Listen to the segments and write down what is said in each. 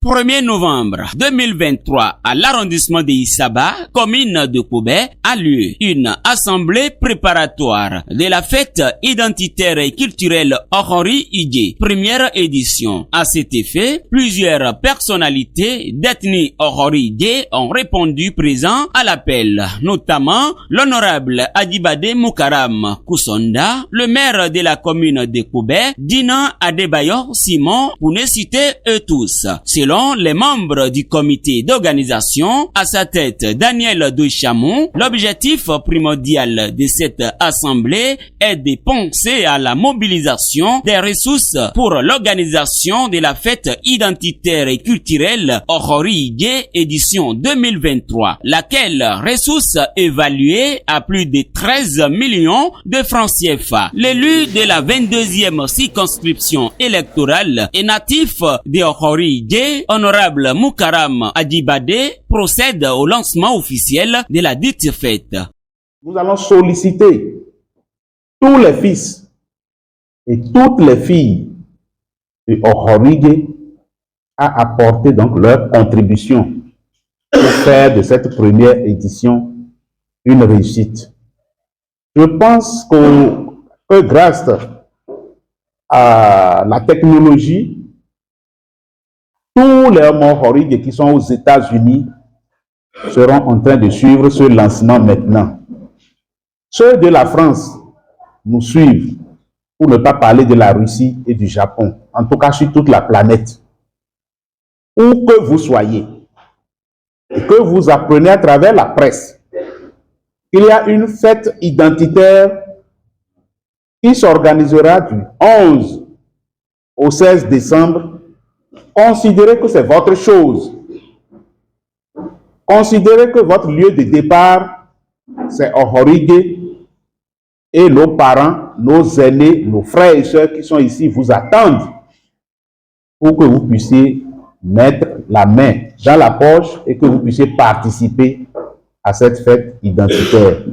1er novembre 2023, à l'arrondissement de Isaba, commune de Koubé, a lieu une assemblée préparatoire de la fête identitaire et culturelle Ohori Ije, première édition. À cet effet, plusieurs personnalités d'ethnie Ohori Ije ont répondu présent à l'appel, notamment l'honorable Adibade Mukaram Kusonda, le maire de la commune de Koubé, Dina Adebayor Simon, pour ne citer eux tous. Selon les membres du comité d'organisation, à sa tête Daniel Douchamon, l'objectif primordial de cette assemblée est de penser à la mobilisation des ressources pour l'organisation de la fête identitaire et culturelle Ohori Ije édition 2023, laquelle ressource évaluée à plus de 13 millions de francs CFA. L'élu de la 22e circonscription électorale et natif de Ohori Ije, honorable Mukaram Adibade, procède au lancement officiel de la dite fête. Nous allons solliciter tous les fils et toutes les filles de Ohori Ije à apporter donc leur contribution pour faire de cette première édition une réussite. Je pense que grâce à la technologie, tous les Ohori Ije qui sont aux États-Unis seront en train de suivre ce lancement maintenant. Ceux de la France nous suivent, pour ne pas parler de la Russie et du Japon, en tout cas sur toute la planète. Où que vous soyez, et que vous apprenez à travers la presse, qu'il y a une fête identitaire qui s'organisera du 11 au 16 décembre. Considérez que c'est votre chose. Considérez que votre lieu de départ, c'est Ohori Ije, et nos parents, nos aînés, nos frères et sœurs qui sont ici vous attendent pour que vous puissiez mettre la main dans la poche et que vous puissiez participer à cette fête identitaire.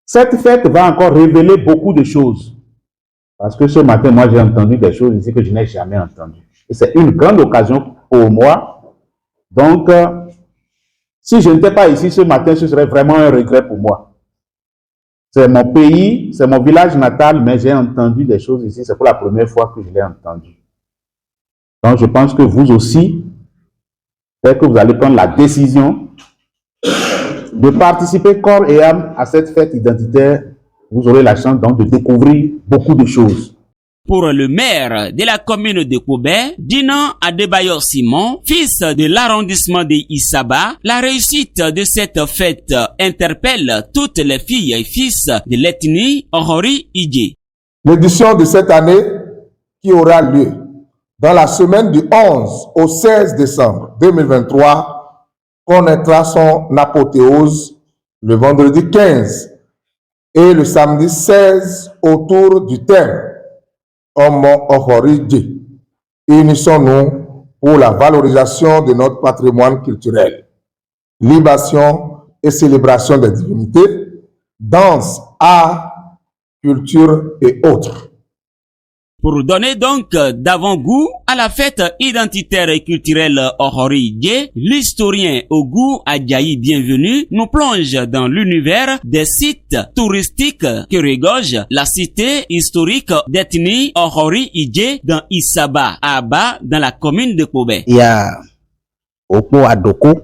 Cette fête va encore révéler beaucoup de choses. Parce que ce matin, moi, j'ai entendu des choses ici que je n'ai jamais entendues. Et c'est une grande occasion pour moi. Donc, si je n'étais pas ici ce matin, ce serait vraiment un regret pour moi. C'est mon pays, c'est mon village natal, mais j'ai entendu des choses ici. C'est pour la première fois que je l'ai entendu. Donc, je pense que vous aussi, dès que vous allez prendre la décision de participer corps et âme à cette fête identitaire, vous aurez la chance donc de découvrir beaucoup de choses. Pour le maire de la commune de Koubé, Dina Adebayor Simon, fils de l'arrondissement de Isaba, la réussite de cette fête interpelle toutes les filles et fils de l'ethnie Ohori Ije. L'édition de cette année, qui aura lieu dans la semaine du 11 au 16 décembre 2023, connaîtra son apothéose le vendredi 15 et le samedi 16 autour du thème Homo Ohori Ije. Unissons-nous pour la valorisation de notre patrimoine culturel. Libation et célébration des divinités, danse, art, culture et autres. Pour donner donc d'avant-goût à la fête identitaire et culturelle Ohori Ije, l'historien Ogu Adjayi Bienvenu nous plonge dans l'univers des sites touristiques que regorge la cité historique d'ethnie Ohori Ije dans Isaba, Aba, dans la commune de Koubé. Il y a Opo Adoko,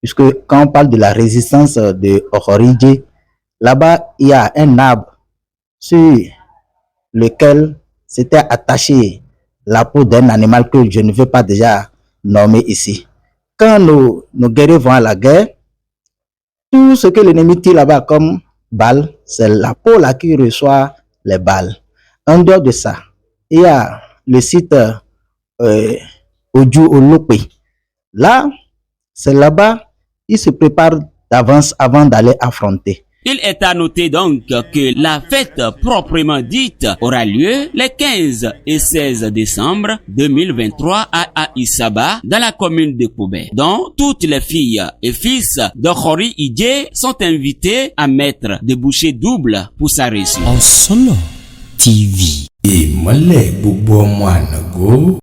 puisque quand on parle de la résistance de Ohori Ije, là-bas il y a un arbre sur lequel s'était attaché la peau d'un animal que je ne veux pas déjà nommer ici. Quand nos guerriers vont à la guerre, tout ce que l'ennemi tire là-bas comme balle, c'est la peau là qui reçoit les balles. En dehors de ça, il y a le site Oju Olope. Là, c'est là-bas, ils se préparent d'avance avant d'aller affronter. Il est à noter donc que la fête proprement dite aura lieu les 15 et 16 décembre 2023 à Isaba, dans la commune de Koubé, dont toutes les filles et fils d'Ohori Ije sont invités à mettre des bouchées doubles pour sa réussite. Osolo TV et Malé Boubou Mouanago.